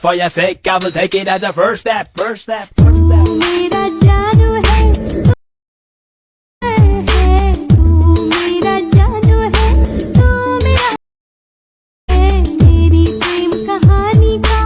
For your sake, I will take it as a first step. मेरा जानू है तू मेरा जानू है तू मेरा है मेरी प्रेम कहानी का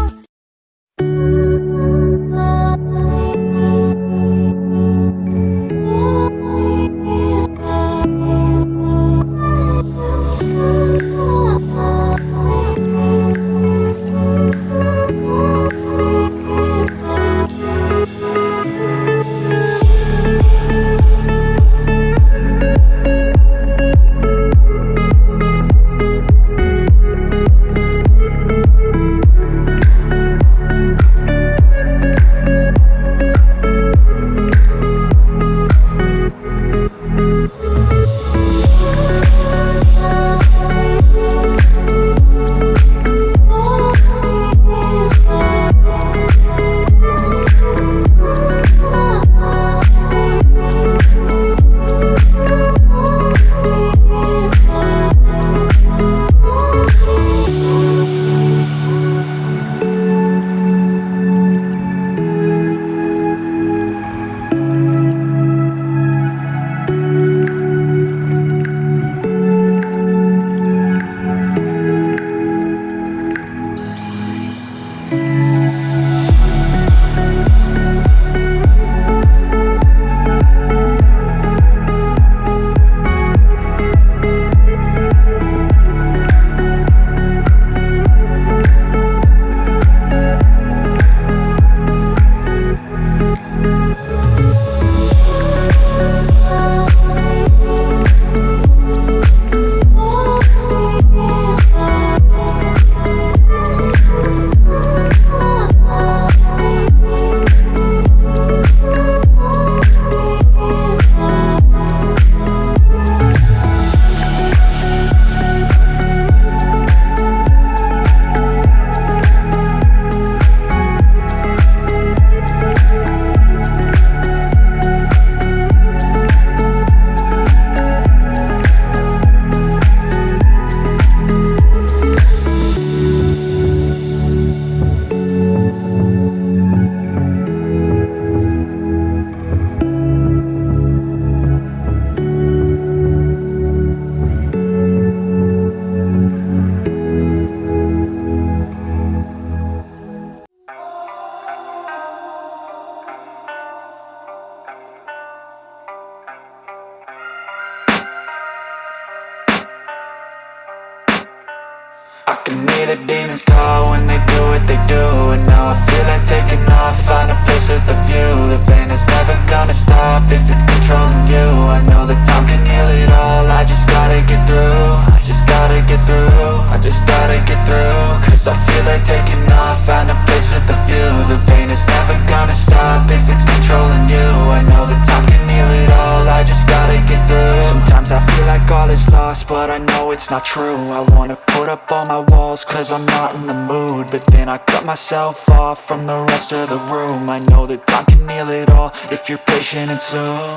I can hear the demons call when they do what they do. And now I feel like taking off, find a place with a view. The pain is never gonna stop if it's controlling you. I know that time can heal it all, I just gotta get through. I just gotta get through, I just gotta get through. Cause I feel like taking off, find a place with a view. The pain is never gonna stop if it's controlling you. I know that time can heal it all, I just gotta get through. Sometimes I feel like all is lost, but I know it's not true. I wanna put up all my walls cause I'm not in the mood, but then I cut myself off from the rest of the room. I know that time can heal it all if you're patient and soon.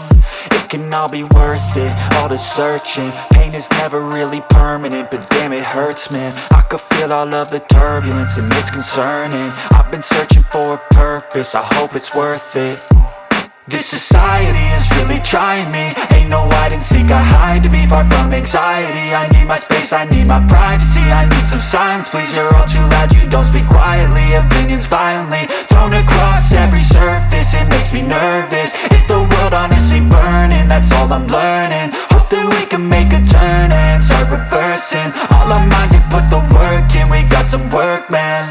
It can all be worth it, all the searching. Pain is never really permanent, but damn it hurts, man. I could feel all of the turbulence and it's concerning. I've been searching for a purpose, I hope it's worth it. This society is really trying me. Ain't no hide and seek, I hide to be far from anxiety. I need my space, I need my privacy. I need some silence, please, you're all too loud. You don't speak quietly, opinions violently thrown across every surface. It makes me nervous, is the world honestly burning? That's all I'm learning. Hope that we can make a turn and start reversing. All our minds, we put the work in, we got some work, man.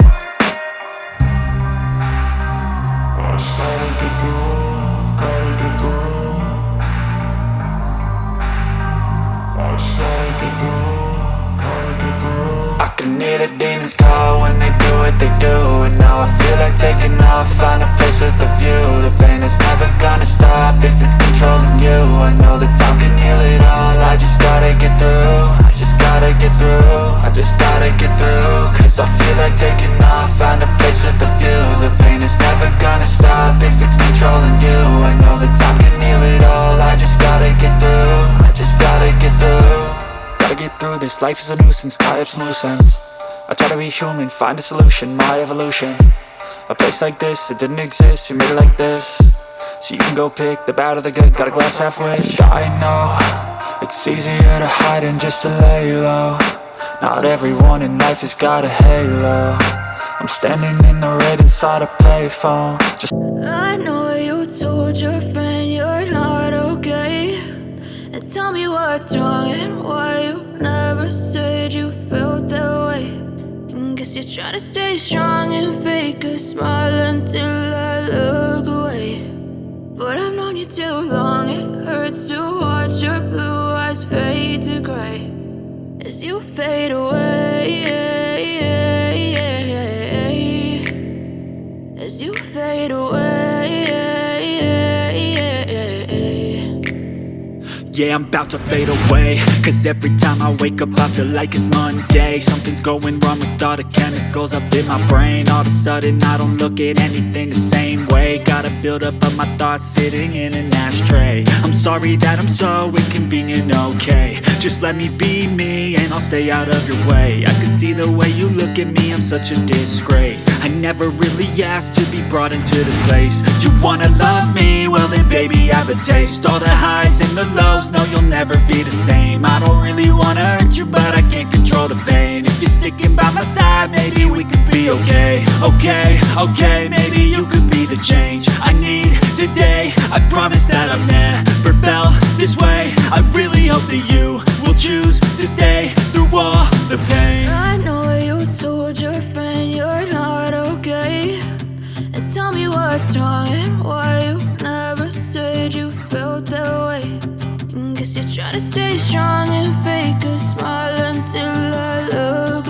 I can hear the demons call when they do what they do. And now I feel like taking off, find a place with a view. The pain is never gonna stop if it's controlling you. I know that time can heal it all, I just gotta get through. I just gotta get through, I just gotta get through. Cause I feel like taking off, find a place with a view. The pain is never gonna stop if it's controlling you. I know that time can heal it all, I just gotta get through. I just gotta get through. Gotta get through this, life is a nuisance, tie up some loose ends. I try to be human, find a solution, my evolution. A place like this, it didn't exist, we made it like this. So you can go pick the bad or the good, got a glass halfway. I know, it's easier to hide than just to lay low. Not everyone in life has got a halo. I'm standing in the red inside a payphone. Just I know you told your friend you're not okay, and tell me what's wrong and why you never said you felt that way. And guess you're trying to stay strong and fake a smile until I look away. But I've known you too long, it hurts to watch your blue eyes fade to gray as you fade away, as you fade away. Yeah, I'm about to fade away, cause every time I wake up I feel like it's Monday. Something's going wrong with all the chemicals up in my brain. All of a sudden I don't look at anything the same way. Gotta build up of my thoughts sitting in an ashtray. I'm sorry that I'm so inconvenient, okay. Just let me be me and I'll stay out of your way. I can see the way you look at me, I'm such a disgrace. I never really asked to be brought into this place. You wanna love me? Well then baby I have a taste. All the highs and the lows, no you'll never be the same. I don't really wanna hurt you but I can't control the pain. If you're sticking by my side maybe we could be okay. Okay, maybe you could be the change I need today. I promise that I've never felt this way. I really hope that you will choose to stay through all the pain. I know you told your friend you're not okay, and tell me what's wrong and why you never said you felt that way. And guess you're trying to stay strong and fake a smile until I look